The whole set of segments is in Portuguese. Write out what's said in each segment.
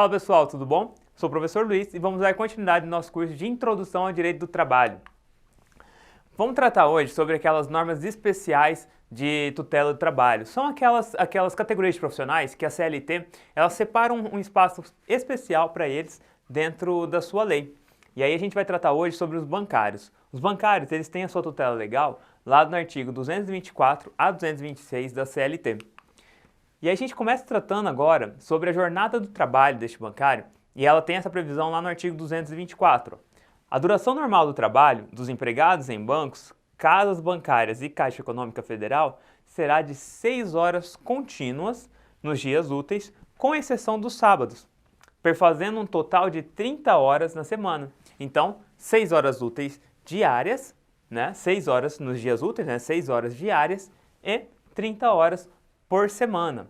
Fala pessoal, tudo bom? Sou o professor Luiz e vamos dar continuidade no nosso curso de Introdução ao Direito do Trabalho. Vamos tratar hoje sobre aquelas normas especiais de tutela do trabalho. São aquelas categorias de profissionais que a CLT ela separa um espaço especial para eles dentro da sua lei. E aí a gente vai tratar hoje sobre os bancários. Os bancários eles têm a sua tutela legal lá no artigo 224 a 226 da CLT. E aí a gente começa tratando agora sobre a jornada do trabalho deste bancário, e ela tem essa previsão lá no artigo 224. A duração normal do trabalho dos empregados em bancos, casas bancárias e Caixa Econômica Federal será de 6 horas contínuas nos dias úteis, com exceção dos sábados, perfazendo um total de 30 horas na semana. Então, 6 horas úteis diárias, 6 horas nos dias úteis, 6 horas diárias e 30 horas por semana.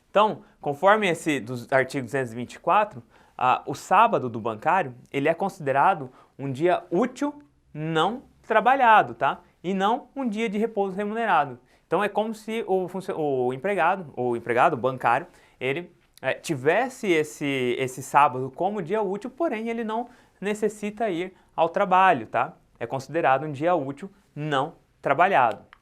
Então, conforme esse dos artigos 224, o sábado do bancário, ele é considerado um dia útil não trabalhado, tá? E não um dia de repouso remunerado. Então, é como se o empregado bancário, ele tivesse esse sábado como dia útil, porém ele não necessita ir ao trabalho, tá? É considerado um dia útil não trabalhado.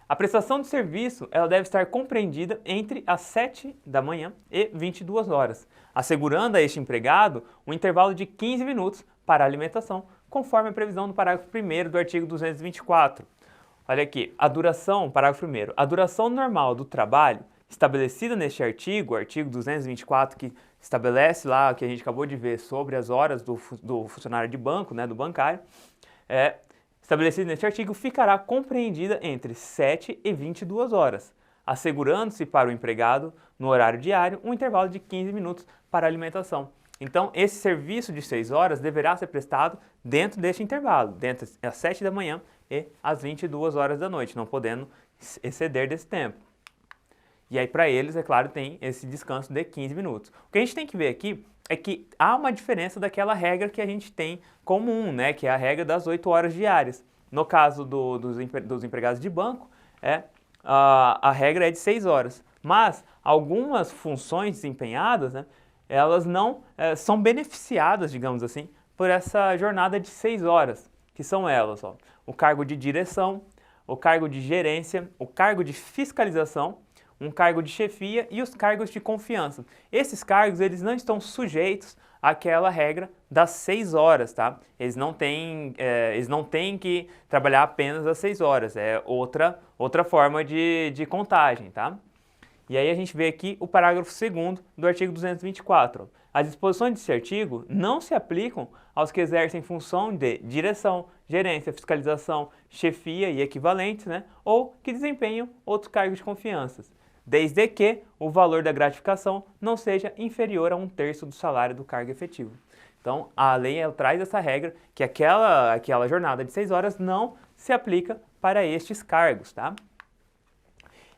A prestação de serviço ela deve estar compreendida entre as 7 da manhã e 22 horas, assegurando a este empregado um intervalo de 15 minutos para alimentação, conforme a previsão do parágrafo 1º do artigo 224. Olha aqui, parágrafo 1º, a duração normal do trabalho estabelecida neste artigo, o artigo 224, que estabelece lá, que a gente acabou de ver, sobre as horas do funcionário de banco, do bancário, estabelecida neste artigo, ficará compreendida entre 7 e 22 horas, assegurando-se para o empregado, no horário diário, um intervalo de 15 minutos para alimentação. Então, esse serviço de 6 horas deverá ser prestado dentro deste intervalo, dentro das 7 da manhã e às 22 horas da noite, não podendo exceder desse tempo. E aí, para eles, é claro, tem esse descanso de 15 minutos. O que a gente tem que ver aqui é que há uma diferença daquela regra que a gente tem comum, que é a regra das 8 horas diárias. No caso dos empregados de banco, a regra é de 6 horas. Mas algumas funções desempenhadas, elas não são beneficiadas, digamos assim, por essa jornada de 6 horas, que são elas, o cargo de direção, o cargo de gerência, o cargo de fiscalização, um cargo de chefia e os cargos de confiança. Esses cargos eles não estão sujeitos àquela regra das 6 horas, tá? Eles não têm que trabalhar apenas às 6 horas, é outra forma de contagem, tá? E aí a gente vê aqui o parágrafo 2º do artigo 224. As disposições desse artigo não se aplicam aos que exercem função de direção, gerência, fiscalização, chefia e equivalentes, ou que desempenham outros cargos de confiança, desde que o valor da gratificação não seja inferior a 1/3 do salário do cargo efetivo. Então, a lei traz essa regra que aquela jornada de 6 horas não se aplica para estes cargos, tá?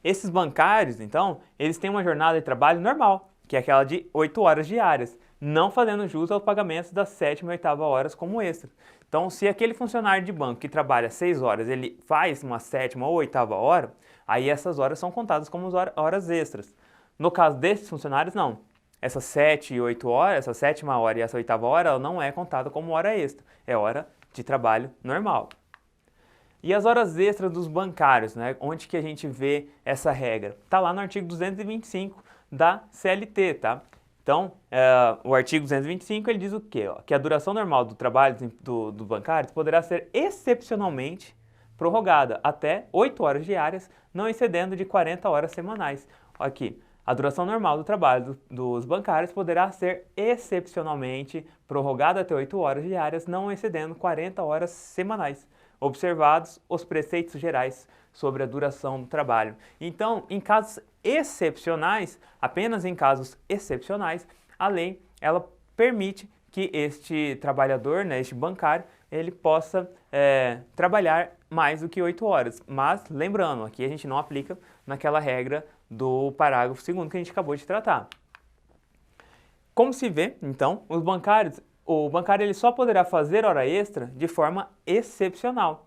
Esses bancários, então, eles têm uma jornada de trabalho normal, que é aquela de 8 horas diárias, não fazendo jus aos pagamentos das 7ª e 8ª horas como extra. Então, se aquele funcionário de banco que trabalha 6 horas, ele faz uma 7ª ou 8ª hora, aí essas horas são contadas como horas extras. No caso desses funcionários, não. Essas 7 e 8 horas, essa 7ª hora e essa 8ª hora, ela não é contada como hora extra, é hora de trabalho normal. E as horas extras dos bancários, onde que a gente vê essa regra? Está lá no artigo 225 da CLT, tá? Então, o artigo 225 ele diz o quê? Que a duração normal do trabalho do bancário poderá ser excepcionalmente prorrogada até 8 horas diárias, não excedendo de 40 horas semanais. Aqui, a duração normal do trabalho dos bancários poderá ser excepcionalmente prorrogada até 8 horas diárias, não excedendo 40 horas semanais, observados os preceitos gerais sobre a duração do trabalho. Então, em casos excepcionais, apenas em casos excepcionais, a lei ela permite que este trabalhador, este bancário, ele possa trabalhar mais do que 8 horas. Mas, lembrando, aqui a gente não aplica naquela regra do parágrafo 2º que a gente acabou de tratar. Como se vê, então, o bancário ele só poderá fazer hora extra de forma excepcional,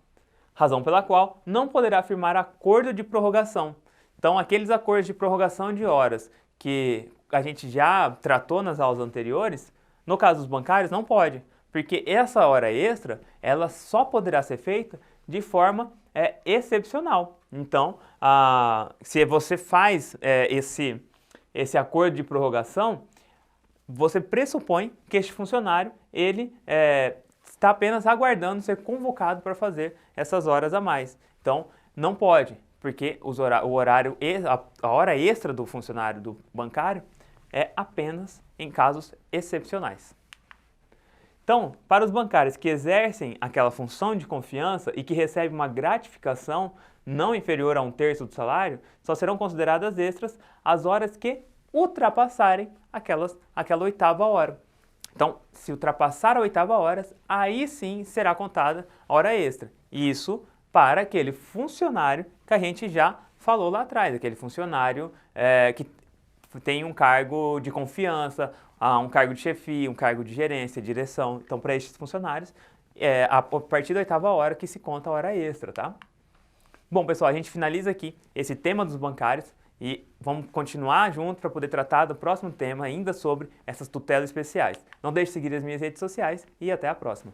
razão pela qual não poderá firmar acordo de prorrogação. Então, aqueles acordos de prorrogação de horas que a gente já tratou nas aulas anteriores, no caso dos bancários não pode, porque essa hora extra, ela só poderá ser feita de forma excepcional. Então, se você faz esse acordo de prorrogação, você pressupõe que este funcionário ele está apenas aguardando ser convocado para fazer essas horas a mais. Então, não pode, porque a hora extra do funcionário do bancário é apenas em casos excepcionais. Então, para os bancários que exercem aquela função de confiança e que recebem uma gratificação não inferior a 1/3 do salário, só serão consideradas extras as horas que ultrapassarem aquela oitava hora. Então, se ultrapassar a oitava hora, aí sim será contada a hora extra. Isso para aquele funcionário que a gente já falou lá atrás, aquele funcionário que tem um cargo de confiança, um cargo de chefia, um cargo de gerência, direção. Então, para estes funcionários, a partir da oitava hora que se conta a hora extra, tá? Bom, pessoal, a gente finaliza aqui esse tema dos bancários e vamos continuar junto para poder tratar do próximo tema ainda sobre essas tutelas especiais. Não deixe de seguir as minhas redes sociais e até a próxima.